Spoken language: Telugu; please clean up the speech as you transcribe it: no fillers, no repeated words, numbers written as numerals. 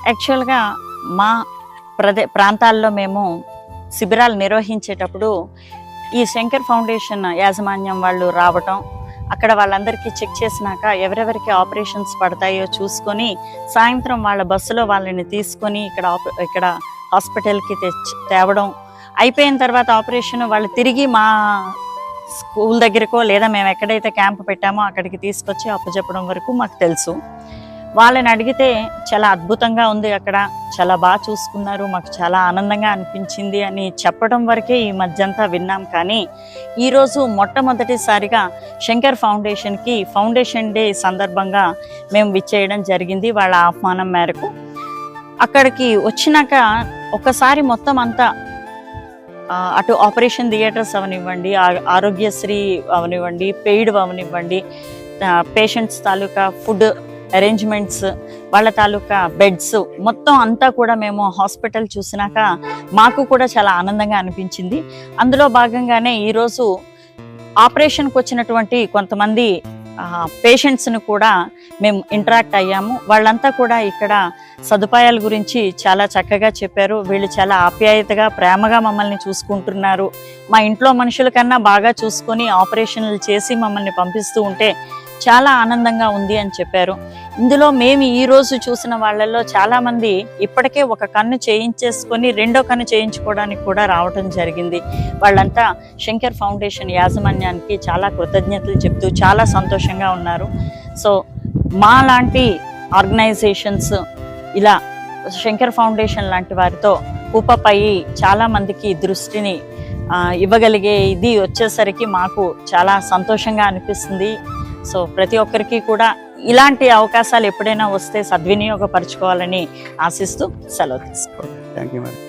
యాక్చువల్గా మా ప్రాంతాల్లో మేము శిబిరాలు నిర్వహించేటప్పుడు ఈ శంకర్ ఫౌండేషన్ యాజమాన్యం వాళ్ళు రావటం, అక్కడ వాళ్ళందరికీ చెక్ చేసినాక ఎవరెవరికి ఆపరేషన్స్ పడతాయో చూసుకొని సాయంత్రం వాళ్ళ బస్సులో వాళ్ళని తీసుకొని ఇక్కడ హాస్పిటల్కి తేవడం, అయిపోయిన తర్వాత ఆపరేషన్ వాళ్ళు తిరిగి మా స్కూల్ దగ్గరకో లేదా మేము ఎక్కడైతే క్యాంప్ పెట్టామో అక్కడికి తీసుకొచ్చి అప్పచెప్పడం వరకు మాకు తెలుసు. వాళ్ళని అడిగితే చాలా అద్భుతంగా ఉంది, అక్కడ చాలా బాగా చూసుకున్నారు, మాకు చాలా ఆనందంగా అనిపించింది అని చెప్పడం వరకే ఈ మధ్యంతా విన్నాం. కానీ ఈరోజు మొట్టమొదటిసారిగా శంకర్ ఫౌండేషన్కి ఫౌండేషన్ డే సందర్భంగా మేము విచ్చేయడం జరిగింది వాళ్ళ ఆహ్వానం మేరకు. అక్కడికి వచ్చినాక ఒకసారి మొత్తం అంతా అటు ఆపరేషన్ థియేటర్స్ అవనివ్వండి, ఆరోగ్యశ్రీ అవనివ్వండి, పెయిడ్ అవనివ్వండి, పేషెంట్స్ తాలూకా ఫుడ్ అరేంజ్మెంట్స్, వాళ్ళ తాలూకా బెడ్స్ మొత్తం అంతా కూడా మేము హాస్పిటల్ చూసినాక మాకు కూడా చాలా ఆనందంగా అనిపించింది. అందులో భాగంగానే ఈరోజు ఆపరేషన్కి వచ్చినటువంటి కొంతమంది పేషెంట్స్ను కూడా మేము ఇంటరాక్ట్ అయ్యాము. వాళ్ళంతా కూడా ఇక్కడ సదుపాయాల గురించి చాలా చక్కగా చెప్పారు. వీళ్ళు చాలా ఆప్యాయతగా ప్రేమగా మమ్మల్ని చూసుకుంటున్నారు, మా ఇంట్లో మనుషుల కన్నా బాగా చూసుకొని ఆపరేషన్లు చేసి మమ్మల్ని పంపిస్తూ ఉంటే చాలా ఆనందంగా ఉంది అని చెప్పారు. ఇందులో మేము ఈరోజు చూసిన వాళ్ళల్లో చాలామంది ఇప్పటికే ఒక కన్ను చేయించేసుకొని రెండో కన్ను చేయించుకోవడానికి కూడా రావటం జరిగింది. వాళ్ళంతా శంకర్ ఫౌండేషన్ యాజమాన్యానికి చాలా కృతజ్ఞతలు చెప్తూ చాలా సంతోషంగా ఉన్నారు. సో మా లాంటి ఆర్గనైజేషన్స్ ఇలా శంకర్ ఫౌండేషన్ లాంటి వారితో కూపప్ అయ్యి చాలామందికి దృష్టిని ఇవ్వగలిగే ఇది వచ్చేసరికి మాకు చాలా సంతోషంగా అనిపిస్తుంది. సో ప్రతి ఒక్కరికి కూడా ఇలాంటి అవకాశాలు ఎప్పుడైనా వస్తే సద్వినియోగపరచుకోవాలని ఆశిస్తూ సెలవు తీసుకోండి. Thank you madam.